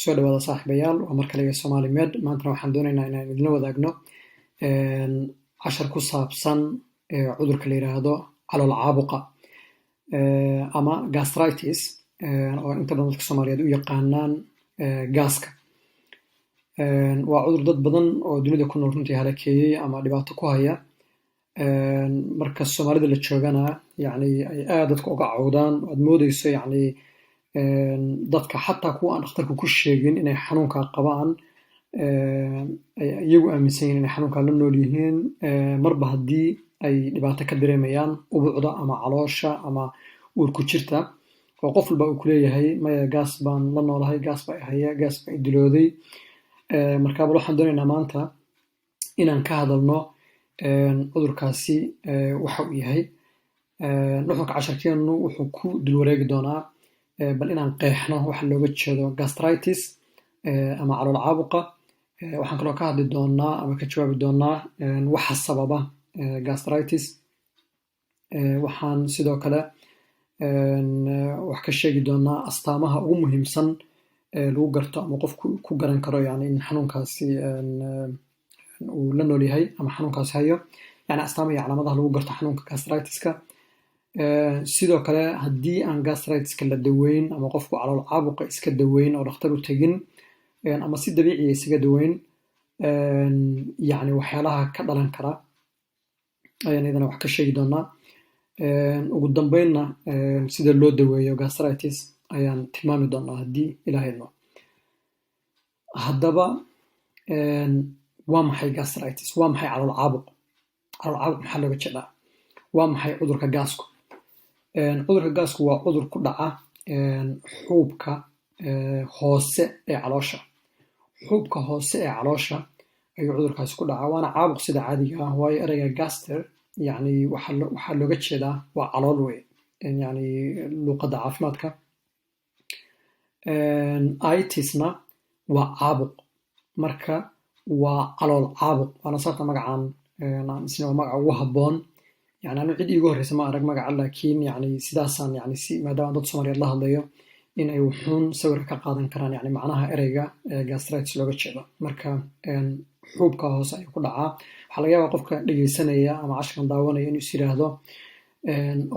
soo dhawaada saaxiibayaal waa mar kale iyo Somali Med maanta waxaan doonaynaa inaan idin wadaagno cashar ku saabsan cudurka la yiraahdo calool caabuqa ama gastritis oo inta badan dadka Soomaaliyeed u yaqaanaan gaaska. Waa cudur dad badan oo dunida ku nool runtii halakeeyay ama dhibaato ku haya. Marka Soomaalida la joogana ay aad dadka uga cawdaan aad moodayso dadka xataa kuwa aan dhakhtarku ku sheegin inay xanuunka qabaan iyagu aaminsan yihiin inay xanuunka la nool yihiin marba haddii ay dhibaato ka dareemayaan ubucda ama caloosha ama uur ku jirta oo qof walba uu ku leeyahay maya gaas baan la noolahay, gaas baa i haya, gaas baa i dilooday. Marka bal waxaan doonaynaa maanta inaan ka hadalno cudurkaasi waxa uu yahay. Nuxurka casharkeenu wuxuu ku dul wareegi doonaa bal inaan qeexno waxa looga jeedo gastritis ama calool caabuqa. Waxaan kaloo ka hadli doonaa ama ka jawaabi doonaa waxa sababa gastritis. Waxaan sidoo kale wax ka sheegi doonaa astaamaha ugu muhiimsan lagu garto ama qofku ku garan karo in xanuunkaasi uu la nool yahay ama xanuunkaasi hayo, astaamaha iyo calaamadaha lagu garto xanuunka gastritiska. Sidoo kale haddii aan gastritiska la daweyn ama qofku calool caabuqa iska daweyn oo dhakhtar u tegin ama si dabiici isaga daweyn waxyaalaha ka dhalan kara ayaan idana wax ka sheegi doonaa. Ugu dambeynna sida loo daweeyo gastritis ayaan tilmaami doonaa haddii Ilaahay idmo. Haddaba waa maxay gastritis? Waa maxay calool caabuq? Calool caabuq maxaa looga jeedaa? Waa maxay cudurka gaasku? Cudurka gaasku waa cudur ku dhaca xuubka hoose ee caloosha. Xuubka hoose ee caloosha ayuu cudurkaasi ku dhacaa, waana caabuq sida caadiga ah, waayo ereyga gaster waxaa looga jeedaa waa calool wey, luqadda caafimaadka. Itisna waa caabuq, marka waa calool caabuq, waana sababta magacaan isna waa magaca ugu habboon. Anu cid iigu horreysa ma arag magaca, laakiin sidaasaan maadaama dad Soomaaliyeed la hadlayo in ay wuxuun sawirka ka qaadan karaan macnaha ereyga gastritis looga jeedo. Marka xuubka hoose ayuu ku dhacaa. Waxaa laga yaabaa qofka dhegeysanaya ama casharkan daawanaya inuu is yiraahdo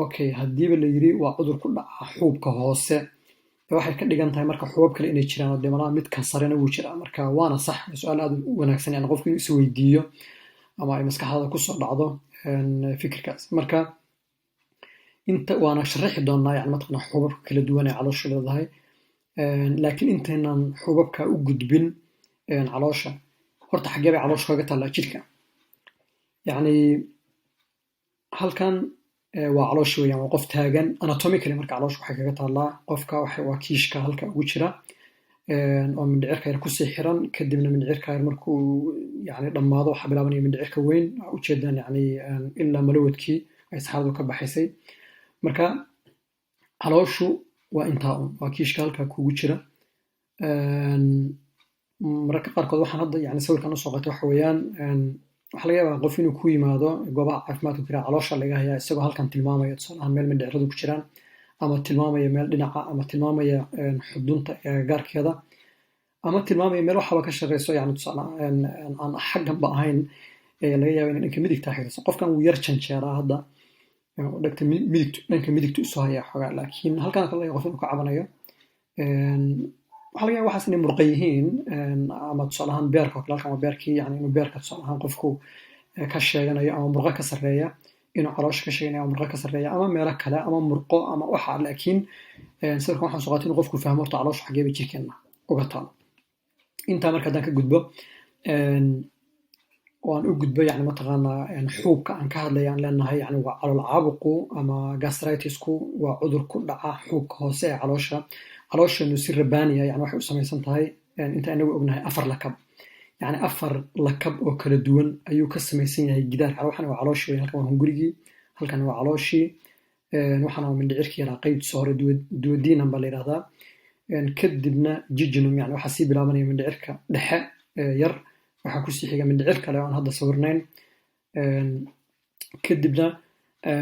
okay, haddiiba la yiri waa cudur ku dhaca xuubka hoose, waxay ka dhigan tahay marka xuubab kale inay jiraan oo malaha midka sarena wuu jiraa. Marka waana sax, su-aal aad u wanaagsan qofku inuu is weydiiyo ama ay maskaxdaada kusoo dhacdo fikirkaas. Marka waana sharaxi doonaa mataqana xuubabka kala duwan ee caloosha leedahay. Laakiin intaynan xuubabka u gudbin caloosha, horta xaggee bay caloosha kaga taallaa jirka? Halkan waa caloosha weeyaan, waa qof taagan. Anatomically marka caloosha waxay kaga taallaa qofka waa kiishka halka ugu jira oo mindhicirka yar kusii xiran. Kadibna mindhicirka yar markuu dhammaado waxaa bilaabanaya mindhicirka weyn, ujeedaan ilaa malawadkii ay saxaradu ka baxaysay. Marka calooshu waa intaa waa kiishka halka kugu jira. Mararka qaarkood waxaan hadda sawirkan usoo qatay waxa weeyaan, waxaa laga yaabaa qof inuu ku yimaado goobaha caafimaadka ku jira caloosha laga hayaa isagoo halkan tilmaamaya tusaale ahaan meel mindhiciradu ku jiraan, ama tilmaamaya meel dhinaca, ama tilmaamaya xudunta agagaarkeeda, ama tilmaamaya meel waxaba ka shaqeyso tusaale aan xagganba ahayn, laga yaaba inay dhanka midigta xigayso. Qofkan wuu yar janjeeraa hadda, dhanka midigtu isu hayaa xoogaa, laakiin halkan kale qof inuu ka cabanayo. Waxaa laga yaaba waxaas inay murqa yihiin, ama tusaale ahaan beerka oo kale, halkan waa beerkii, inuu beerka tusaale ahaan qofku ka sheeganayo ama murqa ka sarreeya, inuu caloosha ka sheeganayo ama murqa ka sarreeya, ama meelo kale, ama murqo ama waxa. Laakiin sawirkan waxaan soo qaatay inuu qofku fahmo horta caloosha xaggee bay jirkeena uga taalo. Intaa marka haddaan ka gudbo oo aan u gudbo mataqaanaa xuubka aan ka hadlaya aan leenahay waa calool caabuqu ama gastritisku waa cudur ku dhaca xuubka hoose ee caloosha. Calooshanu si rabaaniya waxay u samaysan tahay inta anagu ognahay 4 lakab. 4 lakab oo kala duwan ayuu ka samaysan yahay gidaarka. Waxaan waa calooshii, halkan waa hungurigii, halkan waa calooshii, waxaan waa mindhicirkii yaraa qaybtiisa hore duodenum baa la yidhahdaa. Kadibna jejunum, waxaa sii bilaabanaya mindhicirka dhexe yar, waxaa kusii xiga mindhicir kale oo aan hadda sawirnayn. Kadibna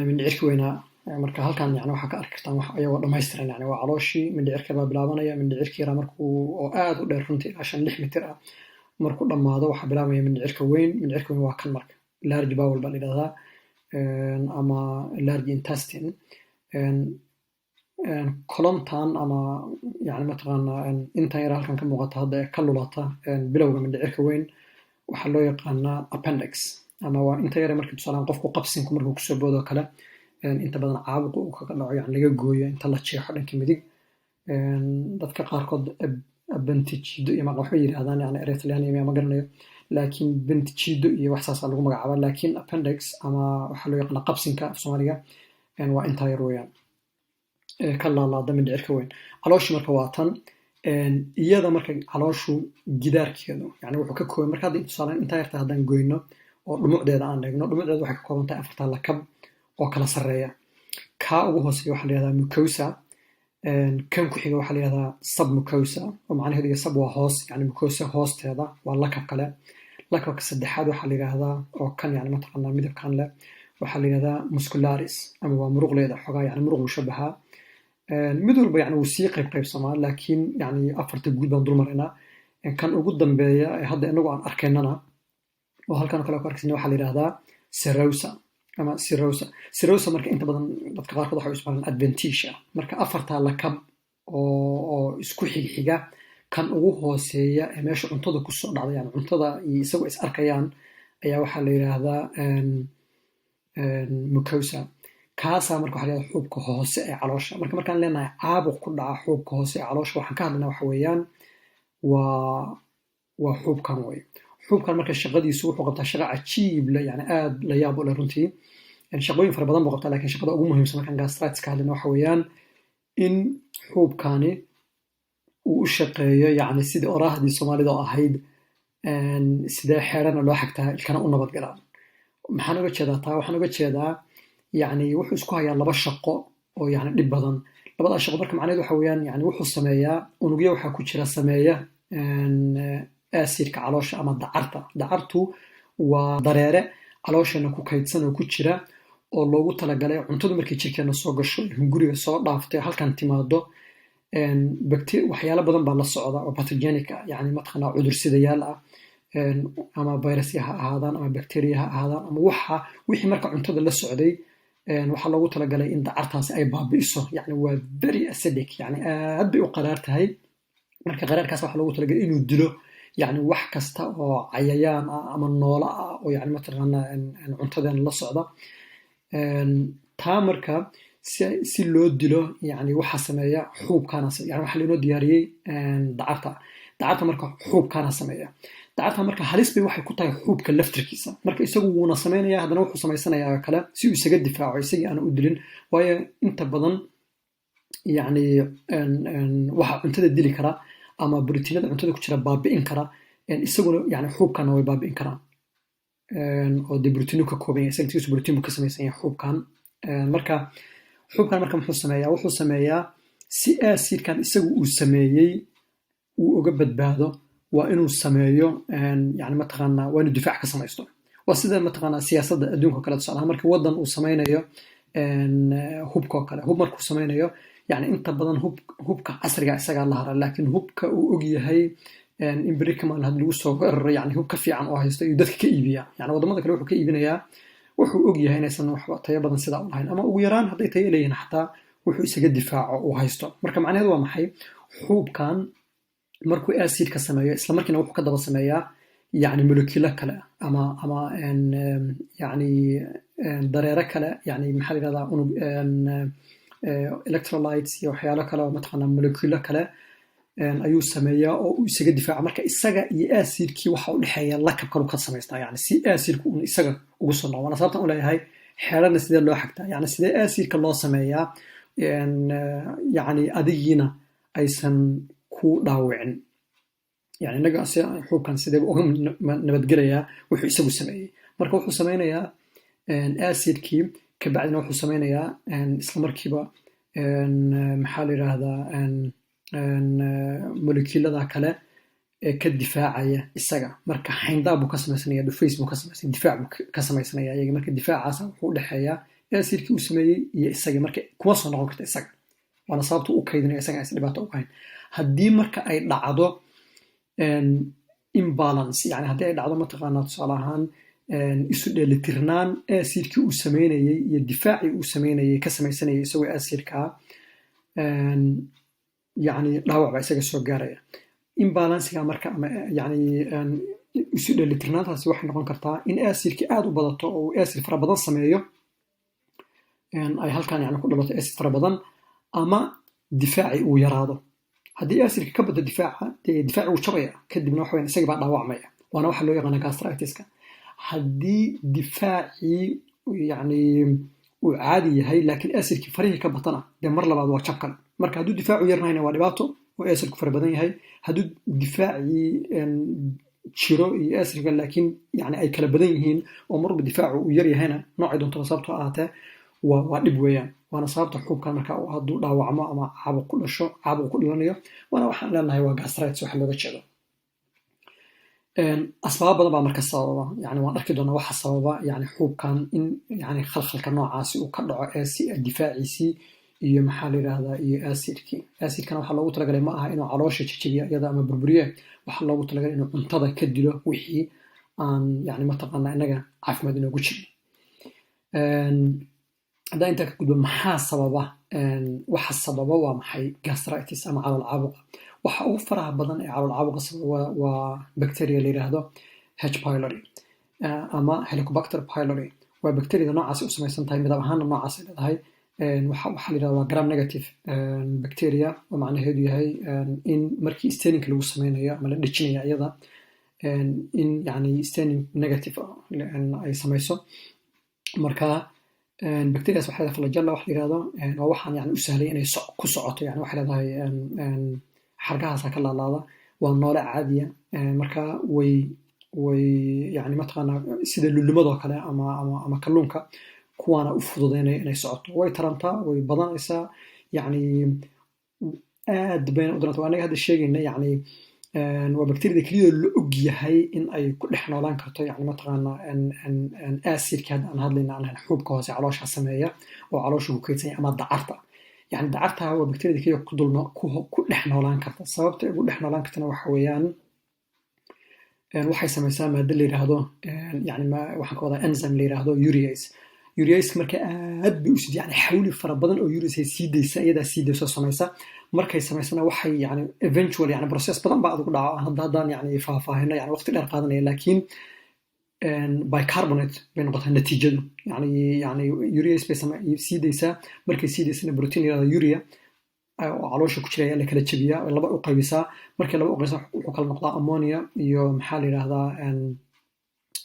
mindhicirka weynaa marka halkan yani waxaa ka arki kartaan wax ayagoo dhamaystiran yani waa calooshii mindhicirka baa bilaabanaya mindhicirka yaraa markuu oo aad u dheer runtii ilaa 5-6 mitir ah markuu dhammaado waxaa bilaabaya mindhicirka weyn waa kan marka large bowel baa la yidhahdaa ama large intestine kolontan ama yani mataqaanaa intan yar halkan ka muuqata hadda ee ka lulata bilowga mindhicirka weyn waxaa loo yaqaanaa appendix ama waa inta yare marka tusaalaan qofku qabsinku markuu kusoo boodo kale inta badan caabuqa uu kaga dhaco yani laga gooyo inta la jeexo dhanka midig dadka qaarkood bentijido iyo waxbay yidhahdaan yani erythliania ma garanayo laakiin bentijido iyo wax saasaa lagu magacaabaa laakiin appendix ama waxaa loo yaqaanaa qabsinka af soomaaliga waa intaa yar weeyaan ka laalaada mindhicirka weyn calooshii marka waa tan iyada marka calooshu gidaarkeedu yani wuxuu ka kooban marka hadda tusaalaan intaa yarta haddaan goyno oo dhumucdeeda aan eegno dhumucdeeda waxay ka kooban tahay 4 lakab oo kala sarreeya kaa ugu hooseeya waxaa la yihahdaa mucosa kan ku xiga waxaa la yihahdaa submucosa oo macnaheedu iyo sub waa hoos yani mucosa hoosteeda waa lakab kale lakabka saddexaad waxaa la yihahdaa oo kan yani mataqaanaa midabkan leh waxaa la yihahdaa muscularis ama waa muruqleeda xogaa yani muruq mushabaha mid walba yani wuu sii qaybsamaa laakiin yani 4 guud baan dul maraynaa kan ugu dambeeya ee hadda inagu aan arkaynana oo halkan kale ku arkaysan waxaa la yihahdaa serosa ama serosa marka inta badan dadka qaarkood waxay u isticmaalaan adventitia marka 4 lakab oo isku xigxiga kan ugu hooseeya ee meesha cuntada kusoo dhacda yani cuntada iyo isagoo is arkayaan ayaa waxaa la yidhaahdaa mucosa kaasaa marka waxaa la yidhahdaa xuubka hoose ee caloosha markaan leenahay caabuq ku dhaca xuubka hoose ee caloosha waxaan ka hadlaynaa waxa weeyaan waa xuubkan wey xuubkan marka shaqadiisu wuxuu qabtaa shaqo cajiib leh yani aad la yaab u leh runtii shaqooyin fara badan buu qabtaa lakin shaqada ugu muhiimsan markaan gastritis ka hadlayna waxa weeyaan in xuubkani uu u shaqeeyo yani sidii oraahdii soomaalida oo ahayd sidee xeerana loo xagtaa ilkana u nabadgalaan maxaan uga jeedaa taa waxaan uga jeedaa yani wuxuu isku hayaa 2 shaqo oo yani dhib badan labadaa shaqo marka macnaheedu waxa weeyaan yani wuxuu sameeyaa unugyo waxaa ku jira sameeya acidka caloosha ama dacartu waa dareere calooshana ku kaydsan oo ku jira oo loogu talagalay cuntadu markay jirkeena soo gasho hunguriga soo dhaaftay halkan timaado waxyaalo badan baa la socda oo pathogenic ah yani mataqaanaa cudursidayaal ah ama virusya ha ahaadaan ama bacteria ha ahaadaan ama wixii marka cuntada la socday waxaa loogu talagalay in dacartaasi ay baabi'iso yani waa very acidic yani aad bay u qaraar tahay marka qaraarkaas waxaa loogu talagalay inuu dilo yani wax kasta oo cayayaan ah ama noolo ah oo yani mataqaanaa cuntadeena la socda taa marka si loo dilo yani waxaa sameeya xuubkaana yani waxaa lainoo diyaariyey dacarta marka xuubkaana sameeya dacarta marka halis bay waxay ku tahay xuubka laftirkiisa marka isagu wuuna samaynaya haddana wuxuu samaysanayaa kale si uu isaga difaaco isagii aana u dilin waayo inta badan yani waxaa cuntada dili kara ama brotiinada cuntada ku jira baabi'in kara isaguna yani xuubkana way baabi'in karaan oo dee brotiinu ka kooban yahay isaga brotiin buu ka samaysan yahay xuubkan marka muxuu sameeyaa wuxuu sameeyaa si acidkan isagu uu sameeyey uu uga badbaado waa inuu sameeyo yani mataqaanaa waa inuu difaac ka samaysto waa sida mataqaanaa siyaasadda adduunka kale tusaalaha marka waddan uu samaynayo hubka oo kale hub markuu samaynayo yani inta badan hubka casriga isagaa la hara laakiin hubka uu og yahay in beri kamaan had lagu soo weeraro yani hub ka fiican oo haysto iyo dadka ka iibiya yani waddamada kale wuxuu ka iibinayaa wuxuu og yahay inaysan waxba tayo badan sidaa u lahayn ama ugu yaraan hadday tayo leeyihin xataa wuxuu isaga difaaco uu haysto marka macnaheedu waa maxay xuubkan markuu acidka sameeyo isla markiina wuxuu ka daba sameeyaa yani moleculo kale ama yani dareere kale yani maxaa la yihahdaa unug electrolytes iyo waxyaalo kale oo mataqaanaa moleculo kale ayuu sameeyaa oo uu isaga difaaca marka isaga iyo acidkii waxa u dhexeeya lakab kalu ka samaystaa yani si acidku un isaga ugu soo dhaco waana sababtan u leeyahay xeelana sidee loo xagtaa yani sidee acidka loo sameeyaa yani adigiina aysan ku dhaawicin yani innaga xuubkan sidee uga nabadgelayaa wuxuu isagu sameeyey marka wuxuu sameynayaa acidkii kabacdina wuxuu sameynayaa isla markiiba maxaa la yidhaahdaa molecuulada kale ee ka difaacaya isaga marka xayndaa buu ka samaysanaya dhufays buu ka samaysanaya difaac buu ka samaysanaya iyaga marka difaacaasa wuxuu u dhexeeyaa acidkii uu sameeyey iyo isagii marka kuma soo noqon karta isaga, waana sababta u kaydinaya isaga aysan dhibaato u hayn. haddii marka ay dhacdo imbalance, yani haddii ay dhacdo mataqaanaa tusaale ahaan isu dheelitirnaan acidkii uu sameynayey iyo difaacii uu sameynayey ka samaysanayay isagoo acidkaa, yani dhaawac baa isaga soo gaaraya. imbalancega marka ama yani isu dheelitirnaantaasi waxay noqon kartaa in acidkii aad u badato oo uu acid fara badan sameeyo, ay halkan yani ku dhalato acid fara badan, ama difaaci uu yaraado. haddii acidka ka bado difaaca, dee difaaci uu jabaya, kadibna waxa weyan isagii baa dhaawacmaya, waana waxa loo yaqaana gastritiska. haddii difaacii yani uu caadi yahay laakiin acidkii farihii ka batana, dee mar labaad waa jab kale. marka hadduu difaacu yarnahayna waa dhibaato oo acidku fara badan yahay. hadduu difaacii jiro iyo acidka laakiin yani ay kala badan yihiin oo marwalba difaacu uu yar yahayna, noocay doontaba sababto ahaatee waa dhib weeyaan. waana sababta xuubkan marka hadduu dhaawacmo ama caabuq ku dhasho, caabuq ku dhilanayo, waana waxaan leenahay waa gastritis waxa looga jeedo. asbaab badan baa marka sababa, yani waan arki doonaa waxa sababa yani xuubkan in yani khalkhalka noocaasi uu ka dhaco difaaciisii iyo maxaa la yidhaahdaa iyo acidkii. acidkana waxaa loogu talagalay ma aha inuu caloosha jajabiya iyada ama burburiye, waxaa loogu talagalay inuu cuntada ka dilo wixii aan yani mataqaanaa inaga caafimaad inoogu jirin. haddaan intaa ka gudbo maxaa sababa, waxa sababa waa maxay gastritis ama calool caabuqa. waxa ugu faraha badan ee calool caabuqa sababa waa bacteria la yidhaahdo H. pylori ama Helicobacter pylori. waa bacteriada noocaasi u samaysan tahay, midab ahaana noocaasi leedahay. waxaa la yidhahda waa gram negative bacteria, oo macnaheedu yahay in markii staininka lagu sameynayo ama la dhejinayo iyada, in yani staining negative ay samayso. marka bacterias waxay leedahay flagella wax la yirahdo, oo waxaan yani u sahlay inay ku socoto, yani waxay leedahay xargahaasa ka laalaada, waa noole caadiya. marka way yani mataqaanaa sida lulumadoo kale ama kalluunka, kuwaana u fududeynaya inay socoto. way tarantaa, way badanaysaa, yani aad bayna u daranta. anaga hadda sheegayna yani waa bacteriada keliya la og yahay in ay ku dhex noolaan karto, yani mataqaanaa acidka hadda aan hadlayna aan lahayn xuubka hoose caloosha sameeya oo caloosha ku kaydsan yahay, ama dacarta. yani dacarta waa bacteriada keliya ku dhex noolaan karta. sababta ay ugu dhex noolaan kartana waxa weeyaan waxay samaysaa maado la yiraahdo, yani waxaan ka wadaa enzyme la yiraahdo urease. urease marka aad bay u yani xawli fara badan oo urease ay sii daysa, iyadaa sii daysoo samaysa. markay samaysana waxay yani eventually yani process badan baa adigu dhaco, haddaan yani faahfaahino yani waqti dheer qaadanaya, laakiin bicarbonate bay noqotaa natiijadu. yani urease bay sii daysaa. markay sii daysana protein la yirahdo urea oo caloosha ku jira ayaa la kala jabiyaa, laba u qaybisaa. markay laba u qaybisa wuxuu kala noqdaa ammonia iyo maxaa la yidhahdaa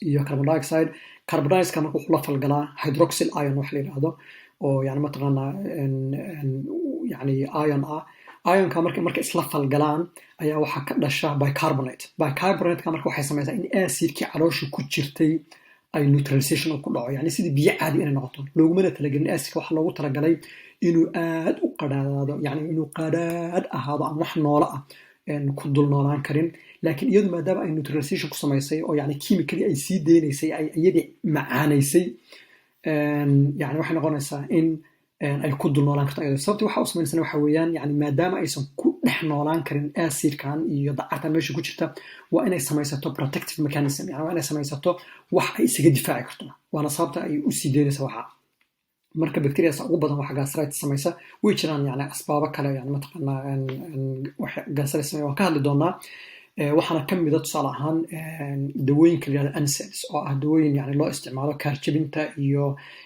iyo carbon dioxide. carbon dioxide marka wuxuu la falgalaa hydroxyl ion wax la yidhaahdo, oo yani mataqaanaa yani ion ah. ionka marka isla falgalaan ayaa waxaa ka dhasha bicarbonate. bicarbonateka marka waxay samaysaa in acidkii caloosha ku jirtay ay neutralization ku dhaco, yani sidii biyo caadi inay noqoto. loogumana talagelin acidka, waxaa loogu talagalay inuu aad u qadhaado, yani inuu qadhaadh ahaado aan wax noolo ah ku dul noolaan karin. laakiin iyadu maadaama ay neutralization ku samaysay oo yani chemically ay sii deynaysay, ay iyadii macaanaysay, yani waxay noqonaysaa in ay ku dul noolaan karto iyada. sababtii waxa u samaysana waxa weeyaan yani maadaama aysan ku dhex noolaan karin acidkan iyo dacartan meesha ku jirta, waa inay samaysato protective mechanism, yani waa inay samaysato wax ay isaga difaaci karto. waana sababta ay u sii deynaysa waxa. marka bacterias ugu badan waxa gastritis samaysa. way jiraan yani asbaabo kale, yani mataqaanaa wax gastritis sameeya waan ka hadli doonaa. waxaana ka mid a tusaale ahaan dawooyinka la yihahdo NSAIDs, oo ah dawooyin yani loo isticmaalo kaarjabinta iyo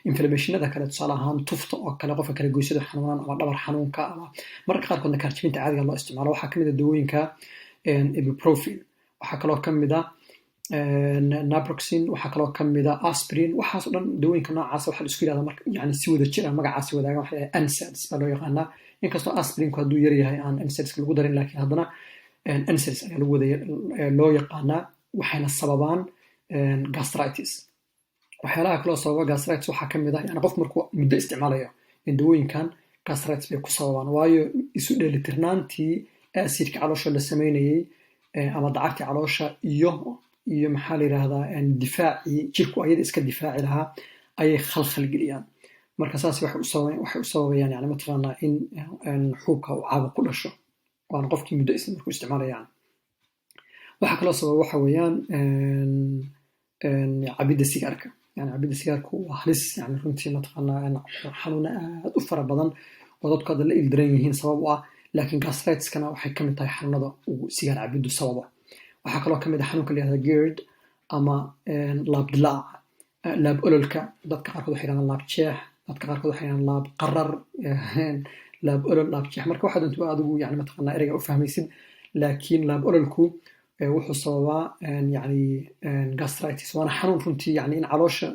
inflammationada kale. tusaale ahaan tufta oo kale, qofka kale goysada xanuunan ama dhabar xanuunka, ama mararka qaarkoodna kaarjabinta caadiga loo isticmaalo. waxaa kamid a dawooyinka ibuprofen, waxaa kaloo kamid a naproxen, waxaa kaloo kamid a aspirin. waxaas o dhan dawooyinka noocaas waxa la isku yihahda marka yani si wada jira magacaasi wadaagan waxa la NSAIDs baa loo yaqaanaa. inkastoo aspirinku hadduu yar yahay aan NSAIDs lagu darin, laakiin haddana NSAIDs ayaa loo yaqaanaa. waxayna sababaan gastritis. waxyaalaha kaloo sababa gastritis waxaa kamid ah yani qof markuu muddo isticmaalayo dawooyinkan, gastritis bay ku sababaan. waayo isu dheelitirnaantii acidka caloosha la sameynayey ama dacartii caloosha iyo maxaa la yidhahdaa difaacii jirku ayada iska difaaci lahaa ayay khalkhal geliyaan. marka saas waxay u sababayaan yani mataqaanaa in xuubka uu caabuq ku dhasho waana qofkii muddo isla markuu isticmaalayaan. waxaa kaloo sababa waxa weeyaan cabidda sigaarka. yani cabidda sigaarku waa halis yani runtii mataqaanaa xanuuna aad u fara badan oo dadku hadda la ildaran yihiin sabab u ah, laakiin gastritis-kana waxay ka mid tahay xanuunada uu sigaar cabiddu sababa. waxaa kaloo ka mid ah xanuunka la yihahda GERD ama laab dilaaca, laab ololka, dadka qaarkood waxay yidhahdaan laab jeex, dadka qaarkood waxay yidhahdaan laab qarar, laab olol, laab jeex. marka waxaad intuu adigu yani mataqaanaa ereyga u fahmaysid, laakiin laab ololku wuxuu sababaa yani gastritis, waana xanuun runtii yani in caloosha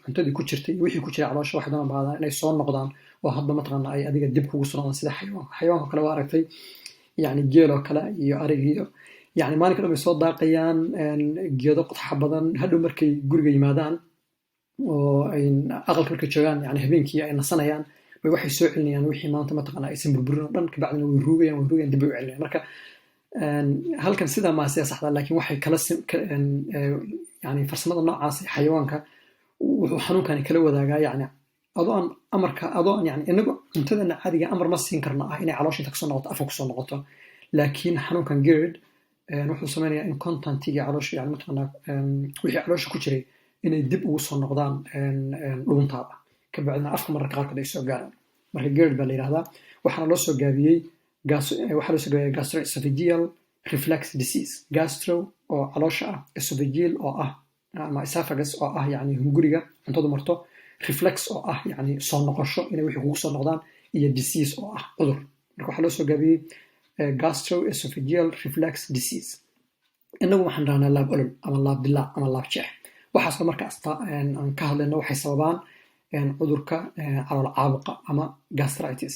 cuntadii ku jirtay iyo wixii ku jiray caloosha waxay doonaan baadaan inay soo noqdaan oo hadda mataqaanaa ay adiga dib kugu soo noqdaan sida xayawaanka kale waa aragtay, yani geel oo kale iyo arig iyo yani maalinka dhan bay soo daaqayaan geedo qodxa badan, hadhow markay guriga yimaadaan oo ay aqalka markay joogaan yani habeenkii ay nasanayaan bay waxay soo celinayaan wixii maanta mataqaanaa aysan burburin oo dhan, kabacdina way ruugayaan dib bay u celinayaan. marka halkan sidaa maasee saxda, laakiin waxay kala yani farsamada noocaas xayawaanka wuxuu xanuunkani kala wadaagaa yani adoo aan yani inagu cuntadana caadiga amar ma siin karna ah inay caloosha inta kasoo noqoto afka kusoo noqoto, laakiin xanuunkan GERD wuxuu samaynayaa in contentigii caloosha yani mataqaanaa wixii caloosha ku jiray inay dib ugu soo noqdaan dhuuntaada, kabacdina afka mararka qaarkood ay soo gaaraan. marka GERD baa la yidhahdaa. waxaana loo soo gaabiyey gastroesophageal reflux disease. gastro oo caloosha ah, esophageal oo ah ama esophagus oo ah yani hunguriga cuntadu marto, reflex oo ah yani soo noqosho inay wixii kugu soo noqdaan, iyo disease oo ah cudur. marka waxaa loo soo gaabiyey gastroesophageal reflux disease. inagu waxaan dhahnaa laab olol ama laab dilaac ama laab jeex. waxaasoo marka aan ka hadlayno waxay sababaan cudurka calool caabuqa ama gastritis.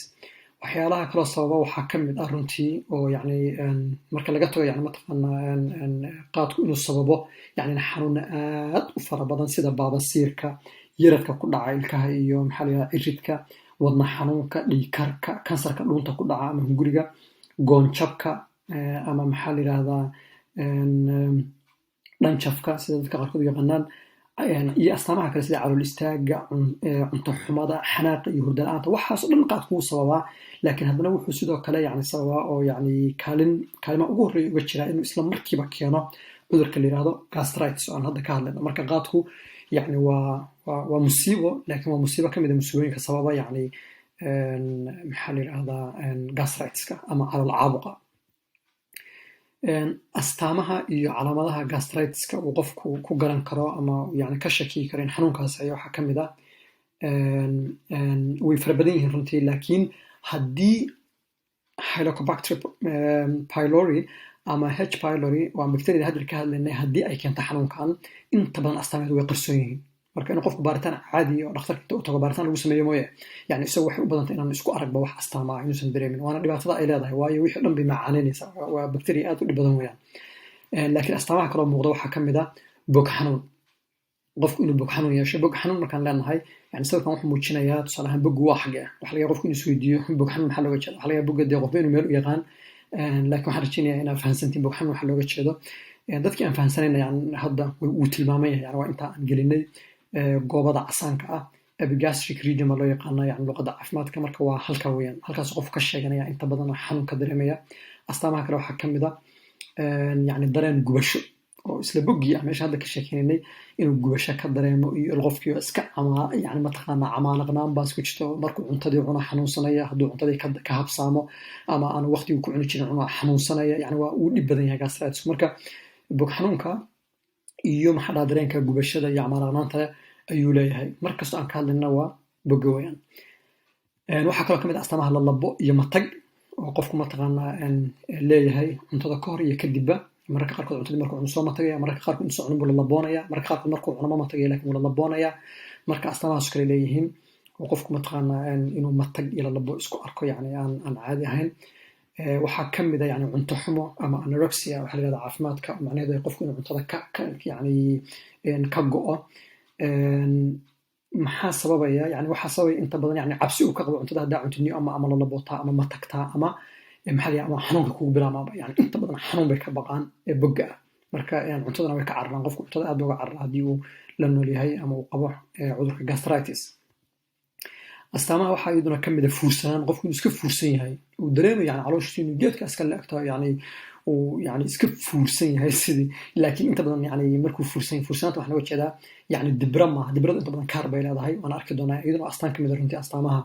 waxyaalaha kaloo sababa waxaa ka mid ah runtii oo yani marka laga tago yani mataqaanaa qaadku inuu sababo yani xanuuna aad u fara badan sida baabasiirka, yaradka ku dhaca ilkaha iyo maxaa la yihahdaa ciridka, wadna xanuunka, dhiigkarka, kansarka dhuunta ku dhaca ama hunguriga, goonjabka ama maxaa la yihahdaa dhanjafka sida dadka qaarkood u yaqaanaan, iyo astaamaha kale sida calool istaaga, cunto xumada, xanaaqa iyo hurda la-aanta. waxaasoo dhan qaadku wuu sababaa, laakiin haddana wuxuu sidoo kale yani sababaa oo yani kaalimaha ugu horreeya uga jiraa inuu isla markiiba keeno cudurka la yihahdo gastritis oo aan hadda ka hadlayno. marka qaadku yani waa musiibo, laakiin waa musiibo ka mid a musiibooyinka sababa yani maxaa la yihahdaa gastritiska ama calool caabuqa. astaamaha iyo calaamadaha gastritiska uu qofku ku garan karo ama yani ka shakiyi karo in xanuunkaas ayaa waxaa ka mid ah way fara badan yihiin runtii, laakiin haddii Helicobacter pylori ama H. pylori waa bacteria hadda ka hadlaynay, haddii ay keento xanuunkan inta badan astaameedu way qarsoon yihiin. marka in qofku baaritaan caadi oo dhakhtarka inta u tago baaritaan lagu sameeyo mooye yani isagu waxay u badantay inaan isku aragba wax astaama ah inuusan dareemin, waana dhibaatada ay leedahay waayo wixii dhan bay macaaneenaysaa. waa bacteria aad u dhib badan weeyaan. laakiin astaamaha kaloo muuqda waxaa ka mid ah bog xanuun. qofku inuu bog xanuun yeesho. bog xanuun markaan leenahay yani sawirkan wuxuu muujinayaa tusaale ahaan bogu waa xagee. waxa laga yaabaa qofku inuu isweydiiyo bog xanuun maxaa looga jeeda. waxa laga yaabaa boga dee qofba inuu meel u yaqaan, laakiin waxaan rajaynayaa inaad fahansantiin bog xanuun waxa looga jeedo. dadkii aan fahansanayna yani hadda wuu tilmaamay yani waa inta aan gelinay goobada casaanka ah, epigastric region ma loo yaqaana yani luqadda caafimaadka. marka waa halka weeyaan, halkaas qofku ka sheeganaya inta badan xanuun ka dareemaya. astaamaha kale waxaa ka mid ah yani dareen gubasho oo isla boggii ah meesha hadda ka sheekeynaynay inuu gubasho ka dareemo iyo qofkii iska yani mataqaanaa camaanaqnaan baas ku jirto markuu cuntadii cuna xanuunsanaya, hadduu cuntadii ka habsaamo ama aan waqtigii ku cuni jirin cuna xanuunsanaya, yani waa uu dhib badan yahay gastritis. marka bog xanuunka iyo maxaa dhaha dareenka gubashada iyo camaanaqnaanta ayuu leeyahay. markastoo aan ka hadlayna waa boga weeyaan. waxaa kaloo ka mid ah astaamaha lalabo iyo matag oo qofku mataqaanaa leeyahay cuntada ka hor iyo kadibba. mararka qaarkood cuntadii markuu cuno soo matagaya, mararka qaarkood intuu cuno buu lalaboonaya, mararka qaarkood markuu cuno ma matagaya laakiin wuu lalaboonaya. marka astaamahaas kale leeyihiin oo qofku mataqaanaa inuu matag iyo lalabo isku arko yani aan caadi ahayn. waxaa ka mid a yani cunto xumo ama anorexia waxa la yihahdaa caafimaadka, macnaheedu qofku inuu cuntada yani ka go'o. maxaa sababaya yani waxaa sababaya inta badan yani cabsi uu ka qabo cuntada haddaa cuntiniyo ama lalabootaa ama matagtaa ama maxaa ama xanuunka kugu bilaamaaba. yani inta badan xanuun bay ka baqaan boga ah. marka cuntadana way ka cararaan. qofku cuntada aad buu uga carara haddii uu la nool yahay ama uu qabo cudurka gastritis. astaamaha waxaa iyaduna ka mid ah fuursanaan, qofku inuu iska fuursan yahay, uu dareemayo yani calooshiisa inuu geedka iska leegto, yani uu yani iska fuursan yahay sidii, laakiin inta badan yani markuu fuursan yahay, fuursanaanta waxaa looga jeedaa yani dibra maaha, dibradu inta badan kaar bay leedahay, waan arki doonaa iyaduna astaan ka mid ah runtii astaamaha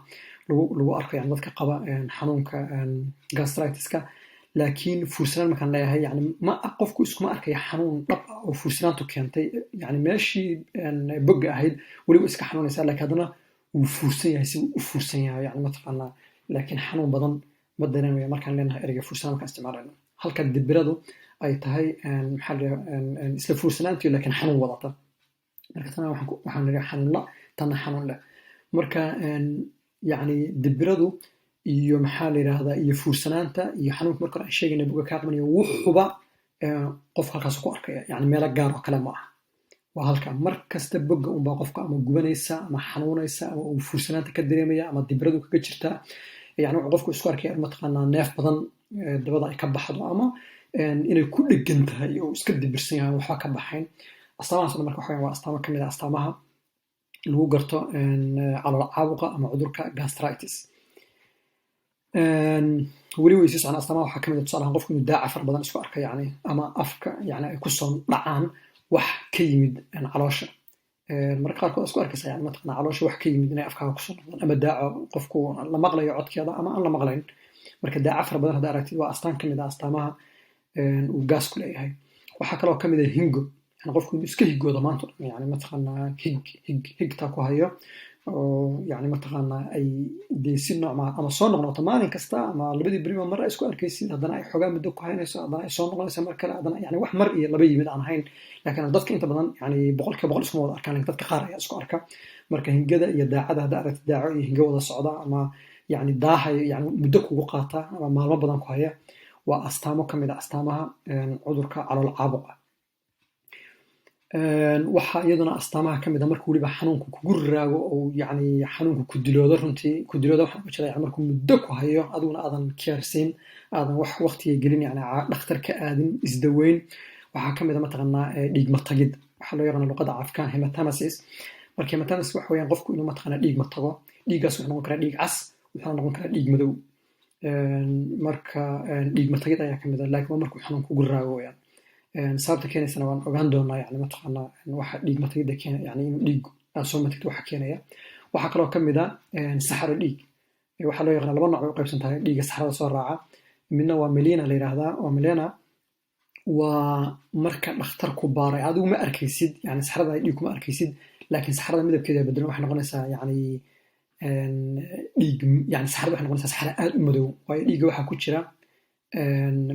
lagu arko yani dadka qaba xanuunka gastritiska. laakiin fuursanaan markaan leeyahay yani qofku iskuma arkaya xanuun dhab ah oo fuursanaantu keentay, yani meeshii boga ahayd weliba iska xanuunaysaa, laakiin haddana wuu fuursan yahay si uu u fuursan yahay yani mataqaanaa, laakiin xanuun badan ma dareemayo markaan leenahay ereyga fuursanaan markaan isticmaalayno. halka dibiradu ay tahay maxaa la isla fuursanaantii laakiin xanuun wadata, marka tana waxaan leeyahay xanuun la, tanna xanuun leh. marka yani dibiradu iyo maxaa la yidhaahdaa iyo fuursanaanta iyo xanuunka marka hore aan sheegayna boga kaa qabanayo wuxuba qofka halkaas ku arkaya, yani meelo gaar oo kale ma aha, waa halka mar kasta boga unbaa qofka ama gubanaysa ama xanuunaysa ama uu fuursanaanta ka dareemaya ama dibiradu kaga jirtaa, yani wuxuu qofku isku arkaya mataqaanaa neef badan dabada ay ka baxdo ama inay ku dhegan tahay oo iska dibirsan yahay waxba ka baxayn. astaamahaas marka waxa waa astaamo kamid ah astaamaha lagu garto calool caabuqa ama cudurka gastritis. weli way sii socon astaamaha waxaa kamid ah tusaalahan qofku inuu daaca fara badan isku arka yani ama afka yani ay kusoo dhacaan wax ka yimid caloosha, marka qaarkood isku arkaysa yani mataqaanaa caloosha wax ka yimid inay afkaaga kusoo noqdaan, ama daaco qofku la maqlayo codkeeda ama aan la maqlayn, marka daaca fara badan hadda aragtid waa astaan kamid ah astaamaha uu gaasku leeyahay. waxaa kaloo kamid ah hingo, yani qofku inuu iska higoodo maanta yani mataqaanaa higtaa ku hayo oo yani mataqaanaa ay dee si nooc maa ama soo noqnoqoto maalin kasta ama labadii beriba mar ay isku arkaysid, haddana ay xogaa muddo ku haynayso, haddana ay soo noqonayso mar kale, haddana yani wax mar iyo laba yimid aan ahayn, laakiin dadka inta badan yani boqolkiiba boqol iskuma wada arkaan, laakiin dadka qaar ayaa isku arka. marka hingada iyo daacada hadda aragti daaco iyo hingo wada socda ama yani daahayo yani muddo kugu qaata ama maalmo badan ku haya, waa astaamo kamid ah astaamaha cudurka calool caabuqa. waxaa iyaduna astaamaha kamid ah marka weliba xanuunku kugu raago oo yani xanuunku ku diloodo, runtii ku diloodo waxaan uga jeedaa yani markuu muddo ku hayo adiguna aadan keersin, aadan wax waqtiga gelin, yani dhakhtar ka aadin, isdaweyn, waxaa kamid ah mataqaanaa dhiig matagid, waxaa loo yaqaana luqada caafikaan hematamesis. marka hematamesis waxa weeyaan qofku inuu mataqaanaa dhiig matago, dhiiggaas wuxuu noqon karaa dhiig cas, wuxuu noqon karaa dhiig madow, marka dhiig matagid ayaa kamid ah, laakiin waa markuu xanuun kugu raago weyaan. sababta keenaysana waan ogaan doonaa yani mataqaanaa waxa dhiig matagida keena, yani inuu dhiig aad soo matagto waxa keenaya. waxaa kaloo kamid ah saxaro dhiig, waxaa loo yaqaana laba nooc bay u qaybsan tahay dhiigga saxarada soo raaca, midna waa melena la yidhaahdaa, oo melena waa marka dhakhtar ku baaray adigu ma arkaysid, yani saxarada dhiig kuma arkaysid, laakiin saxarada midabkeeda bedelan waxay noqonaysaa yani dhiig, yani saxarada waxay noqonaysaa saxara aad u madow, waayo dhiigga waxaa ku jira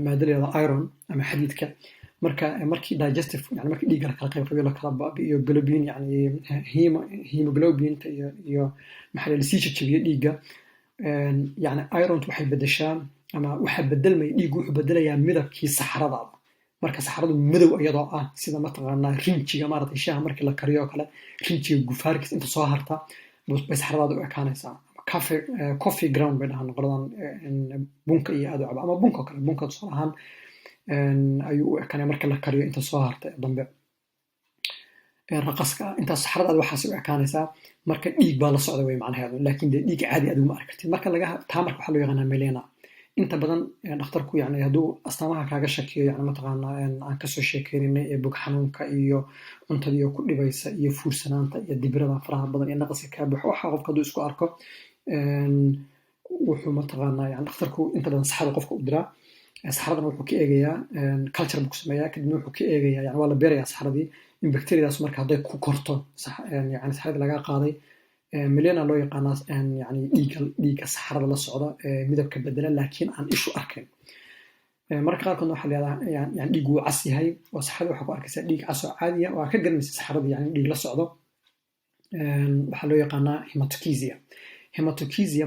maada la yidhahdo iron ama xadiidka, markii digestive yani markii dhiigga la kala qayb qabiyo la kala baabi'iyo globin yani hemoglobinta iyo maxaa la sii jajabiyo dhiigga, yani irontu waxay bedeshaa ama waxaa bedelmaya dhiiggu wuxuu bedelayaa midabkii saxaradaada, marka saxaradu madow iyadoo ah sida mataqaanaa rinjiga maaragtay shaaha markii la kariyo oo kale, rinjiga gufaarkiis inta soo harta bay saxaradaada u ekaanaysaa. coffee ground bay dhahaan qoladan bunka iyo aad u caba, ama bunka oo kale, bunka tusaale ahaan ayuu u ekaanaya marka la kariyo inta soo harta dambe raqaska, intaas saxaradaada waxaas u ekaanaysaa, marka dhiig baa la socda wey macnaheedu, laakiin dee dhiig caadi adigu ma arkartid. marka taa marka waxaa loo yaqaanaa melena. inta badan dhakhtarku yani hadduu astaamaha kaaga shakiyo yani mataqaanaa aan kasoo sheekeyninay ee bog xanuunka iyo cuntadii oo ku dhibaysa iyo fuursanaanta iyo dibirada faraha badan iyo naqaska kaa buuxo, waxaa qofka hadduu isku arko wuxuu mataqaanaa yani dhakhtarku inta badan saxada qofka u diraa, saxaradana wuxuu ka eegayaa culture buu ku sameeyaa, kadibna wuxuu ka eegayaa yani waa la beerayaa saxaradii in bacteriadaas marka hadday ku korto yani saxaradii laga qaaday, melena loo yaqaanaa yani dhiigga saxarada la socda midabka bedela laakiin aan ishu arkayn. marka qaarkoodna waxaa leedaha yani dhiig wuu cas yahay oo saxarada waxaa ku arkaysaa dhiig cas oo caadiya, waa ka garanaysa saxarada yani dhiig la socdo, waxaa loo yaqaanaa hematokisia.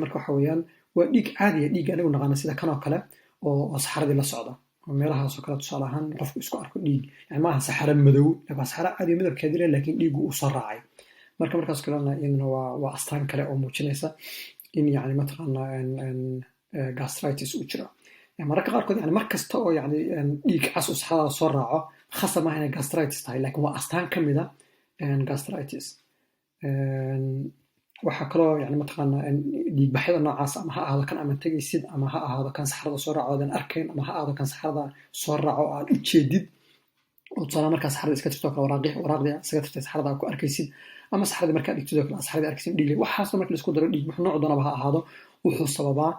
marka waxa weeyaan waa dhiig caadiya, dhiig anigu naqaana sida kanoo kale oo saxaradii la socda, meelahaasoo kale tusaale ahaan qofku isku arko dhiig, yani maaha saxaro madow, waa saxaro caadiya midabkeedi leh laakiin dhiiggu uu soo raacay, markaas kalena iyaduna waa astaan kale oo muujinaysa in yani mataqaanaa gastritis uu jiro. mararka qaarkood yani mar kasta oo yani dhiig cas uu saxarada soo raaco khasab maaha inay gastritis tahay, laakiin waa astaan kamid a gastritis. waxaa kaloo yani mataqaanaa dhiigbaxyada noocaas ama ha ahaado kan ama tegaysid ama ha ahaado kan saxarada soo raaco oodan arkayn ama ha ahaado kan saxarada soo raaco aad u jeedid oo tusaale markaa saxarada iska tirto kale waraaqdii isaga tirtay saxarada aad ku arkaysid ama saxaradii markaa dhigtid oo kale saxaradii arkaysid dhiig waxaasoo marka laisku daro dhiig nuuc doonaba ha ahaado wuxuu sababaa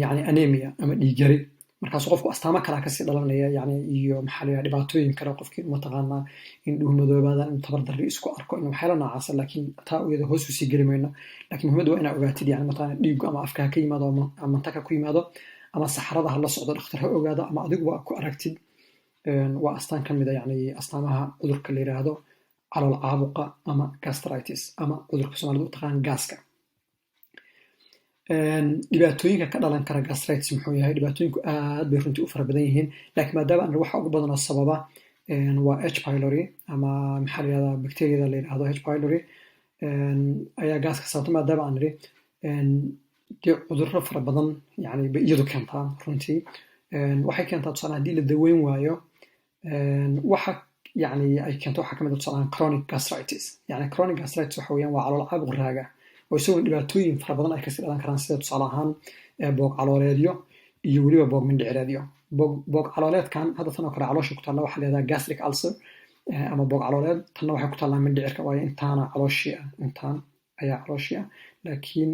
yani anemia ama dhiig yari markaas qofku astaamo kalaa kasii dhalanaya yani iyo maxaa la dhibaatooyin kale qofkii mataqaanaa in dhuhu madoobaada in tabardarri isku arko in waxyaala noocaasa laakiin taa iyada hoos usii geli mayno laakiin muhiimadu waa inaa ogaatid yani mataqaanaa dhiigu ama afka ha ka yimaado ama mantaka ku yimaado ama saxarada ha la socdo dhakhtar ha ogaado ama adiguba ku aragtid waa astaan ka mid a yani astaamaha cudurka la yiraahdo calool caabuqa ama gastritis ama cudurka soomaalida u taqaan gaaska dhibaatooyinka ka dhalan kara gastritis muxuu yahay dhibaatooyinku aad bay runtii u fara badan yihiin laakiin maadaama aan waxa ugu badan oo sababa waa H pylori ama maxaa la yirahdaa bacteriada la yiraahdo H pylori ayaa gaaska sababta maadaama aan niri dee cudurro fara badan yani bay iyadu keentaa runtii waxay keentaa tusaale haddii la daweyn waayo waxa yani ay keento waxaa kamid ah tusaale chronic gastritis yani chronic gastritis waxa weeyaan waa calool caabuq raaga oo isagoo dhibaatooyin fara badan ay kasii dhalan karaan sida tusaale ahaan boog calooleedyo iyo weliba boog mindhicireedyo boog calooleedkan hadda tan oo kale caloosha ku taalla waxaa la yihahdaa gastric ulcer ama boog calooleed tanna waxay ku taallaa mindhicirka waayo intaana calooshii ah intaan ayaa calooshii ah laakiin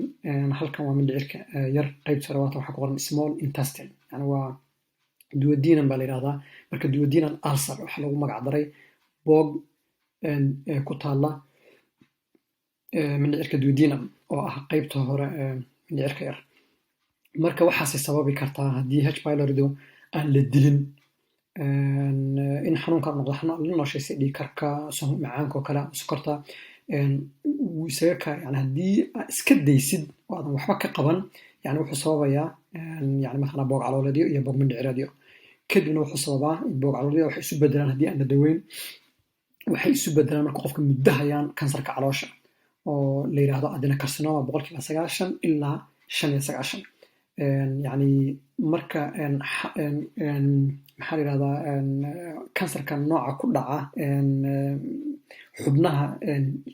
halkan waa mindhicirka yar qeyb sare waata waxaa ku qoran small intestine yani waa duodenum baa la yihahdaa marka duodenum ulcer waxaa lagu magac daray boog ku taalla mindhicirka duodenum oo ah qeybta hore mindhicirka yar marka waxaasay sababi kartaa haddii H pyloridu aan la dilin in xanuunka noqdo la nooshaysay dhiig karka macaanka oo kale sokorta isaga ka yani haddii iska daysid oo aadan waxba ka qaban yani wuxuu sababayaa yani mathalan boog calooleedyo iyo boog mindhicireedyo kadibna wuxuu sababaa boog calooleedyo waxay isu bedelaan haddii aan la daweyn waxay isu bedelaan marka qofka muddo hayaan kansarka caloosha oo la yiraahdo adenocarcinoma 90% ilaa 95% yani marka maxaa la yirahdaa kansarka nooca ku dhaca xubnaha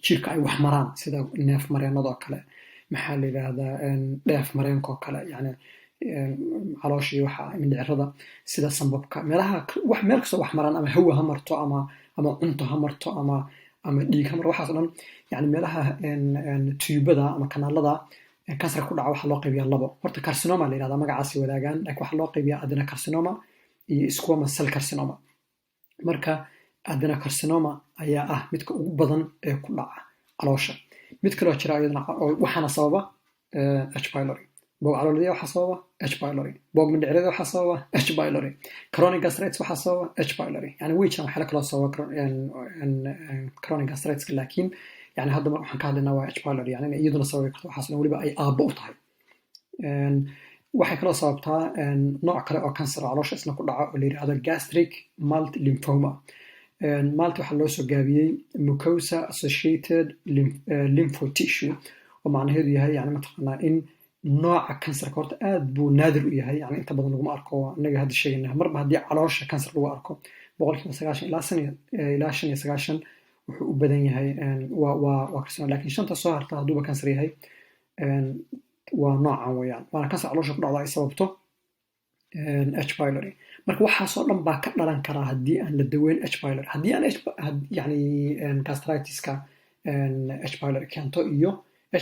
jirka ay wax maraan sida neef mareenada oo kale maxaa la yirahdaa dheef mareenka oo kale yani calooshii waxa mindhicirada sida sanbabka meelaha wax meel kasta wax maraan ama hawa ha marto ama cunto ha marto ama dhiig ha marto waxaas dhan yani meelaha tubada ama kanaalada kansarka ku dhaca waxaa loo qaybiyaa labo horta carcinoma la yirahdaa magacaasi wadaagaan laakiin waxaa loo qaybiyaa adenocarcinoma iyo squamous cell carcinoma marka adenocarcinoma ayaa ah midka ugu badan ee ku dhaca caloosha mid kaloo jira iyadana waxaana sababa H pylori boog calooleedyo waxaa sababa H pylori boog mindhicireedyo waxaa sababa H pylori chronic gastritis waxaa sababa H pylori yani way jiraan waxyaala kaloo sababa chronic gastritis laakiin yani hadda waxaan ka hadlaynaa waa H pylori yani inay iyaduna sababi karto waxaasna weliba ay aabbo u tahay waxay kaloo sababtaa nooc kale oo kansar oo caloosha isna ku dhaca oo la yirahdo gastric multilymphoma malt waxaa loo soo gaabiyey mucosa associated lymphotissue oo macnaheedu yahay yani mataqaanaa in nooca kansarka horta aad buu naadir u yahay yani inta badan laguma arko inaga hadda sheegaynaa marba haddii caloosha kansar lagu arko 90% ilaa 95% wuxuu u badan yahay waa carcinoma laakiin shanta soo harta hadduuba kansar yahay waa noocan weeyaan waana kansar caloosha ku dhacda ay sababto H pylori marka waxaasoo dhan baa ka dhalan karaa haddii aan la daweyn H pylori haddii aan yani gastritiska H pylori keento iyo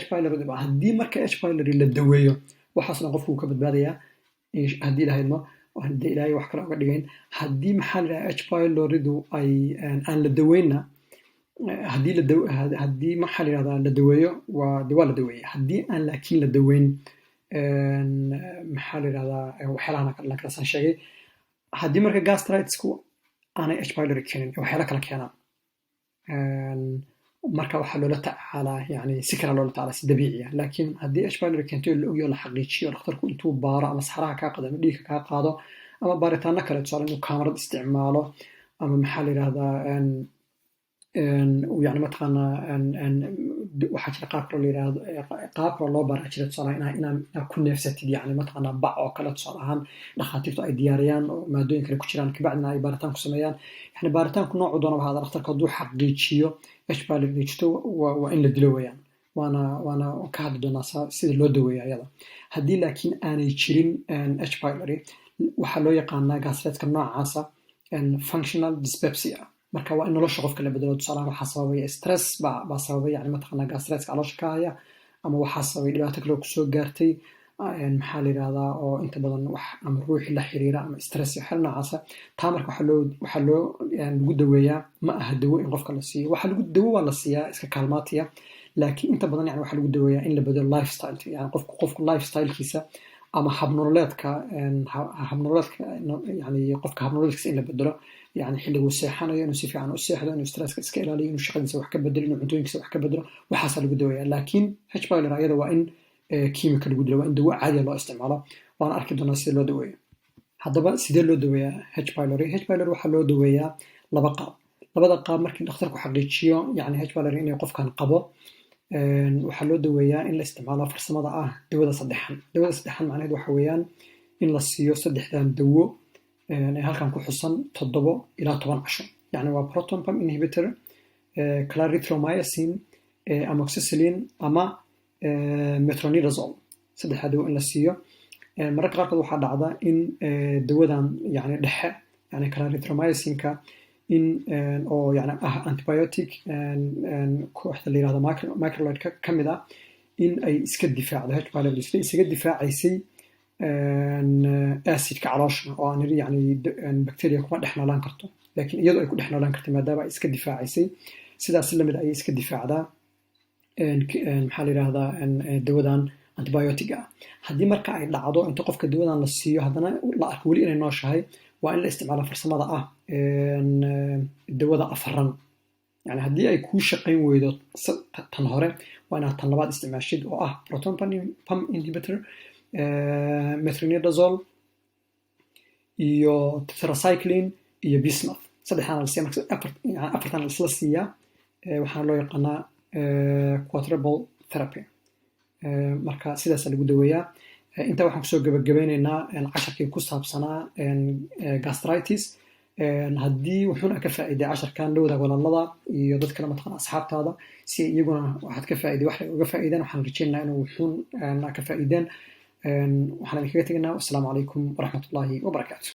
H pylori haddii marka H pylori la daweeyo waxaasoo dhan qofku wuu ka badbaadayaa haddii ilahay idmo haddii ilaahay wax kale uga dhigayn haddii maxaa la yidhaha H pyloridu ay aan la daweynna haddii maxaa la yirahdaa la daweeyo waa la daweeya haddii aan laakiin la daweyn maxaa la yirahdaa waxyaalahan la kala san sheegay haddii marka gastritisku aanay H pylori keenin waxyaala kala keenaan marka waxaa loola tacaalaa yani si kale loola tacaalaa si dabiici ah laakiin haddii H pylori keento la ogyaho la xaqiijiyo dhakhtarku intuu baaro ama saxaraha kaa qaado ama dhiigka kaa qaado ama baaritaano kale tusaale inuu kaamarad isticmaalo ama maxaa la yirahdaa يعني mataqaanaa waxaa jira qaab kaloo la yiraahdo qaab kaloo loo baara jira tusaale inaad ku neefsatid yani mataqaanaa bac oo kale tusaale ahaan dhakhaatiirtu ay diyaariyaan oo maadooyin kale ku jiraan kabacdina ay baaritaan ku sameeyaan yani baaritaanku noocu doonaba hada dhakhtarka hadduu xaqiijiyo H pylori jirto waa in la dilo weeyaan waana ka hadli doonaa sida loo daweeyo ayada. Haddii laakiin aanay jirin H. pylori, waxaa loo yaqaanaa gastritis-ka noocaasa functional dyspepsia. Marka waa in nolosha qofka la bedelo. Tusaalahaan waxaa sababay stress baa sababay, yani mataqaanaa gastritis-ka caloosha ka haya, ama waxaa sababay dhibaato kale oo kusoo gaartay maxaa la yidhahdaa, oo inta badan wax ama ruuxi la xiriira ama stress iyo xal noocaasa. taa marka waxaa lagu daweeyaa, ma aha dawo in qofka la siiyo. dawo waa la siiyaa iska kaalmaatiya, laakiin inta badan yani waxaa lagu daweeyaa in la bedelo lifestyle, yani qofka lifestylekiisa ama habnololeedka, yani qofka habnololeedkiisa in la bedelo, yani xilliguu seexanayo inuu si fiican u seexdo, inuu stresska iska ilaaliyo, inuu shaqadiisa wax ka bedelo, inuu cuntooyinkiisa wax ka bedelo, waxaasaa lagu daweeyaa. Laakiin H. pylori ayada waa in kiimika lagu dilo, waa in dawo caadiya loo isticmaalo. Waana arki doonaa sida loo daweeyo. Haddaba sidee loo daweeyaa H. pylori? H. pylori waxaa loo daweeyaa laba qaab. labada qaab markii dhakhtarku xaqiijiyo yani H. pylori inay qofkan qabo, waxaa loo daweeyaa in la isticmaalo farsamada ah dawada saddexan. Dawada saddexan macnaheed waxa weeyaan in la siiyo saddexdan dawo ee halkan ku xusan 7 ilaa 10 casho. Yani waa proton pump inhibitor, clarithromycin, amoxicillin ama metronidazole. Saddexda dawo in la siiyo. Mararka qaarkood waxaa dhacda in dawadan yani dhexe, yani clarithromycinka, in oo yani ah antibiotic kooxda la yirahdo macrolide ka mid ah, in ay iska difaacdo H. pylori, sida isaga difaacaysay acidka caloosha, oo aan niri yani bacteria kuma dhex noolaan karto, laakiin iyadu ay ku dhex noolaan kartay maadaama ay iska difaacaysay. sidaas lamid ayay iska difaacdaa maxaa la yirahdaa dawadan antibiotic-ga ah. Haddii marka ay dhacdo inta qofka dawadan la siiyo haddana la arko weli inay nooshahay, waa in la isticmaalo farsamada ah dawada afaran. Yani haddii ay kuu shaqayn weydo tan hore, waa inaad tan labaad isticmaashid, oo ah proton pump inhibitor, metronidazole iyo tetracycline iyo bismuth. saddexdan la siiya, afartan la isla siiyaa, waxaana loo yaqaanaa quadruple therapy. Marka sidaasaa lagu daweeyaa. Intaa waxaan kusoo gabagabeyneynaa casharkii ku saabsanaa gastritis. Haddii wuxuuna ka faa'iiday casharkan, la wadaag walaalada iyo dad kale mataqaana asxaabtaada, si iyaguna waxaad ka faa'iiday waxay uga faa'iideen. waxaan rajeynayaa inuu wuxuun ka faa'iideen. waxaan idinkaga tegaynaa. Wassalaamu calaykum waraxmatullaahi wabarakaatu.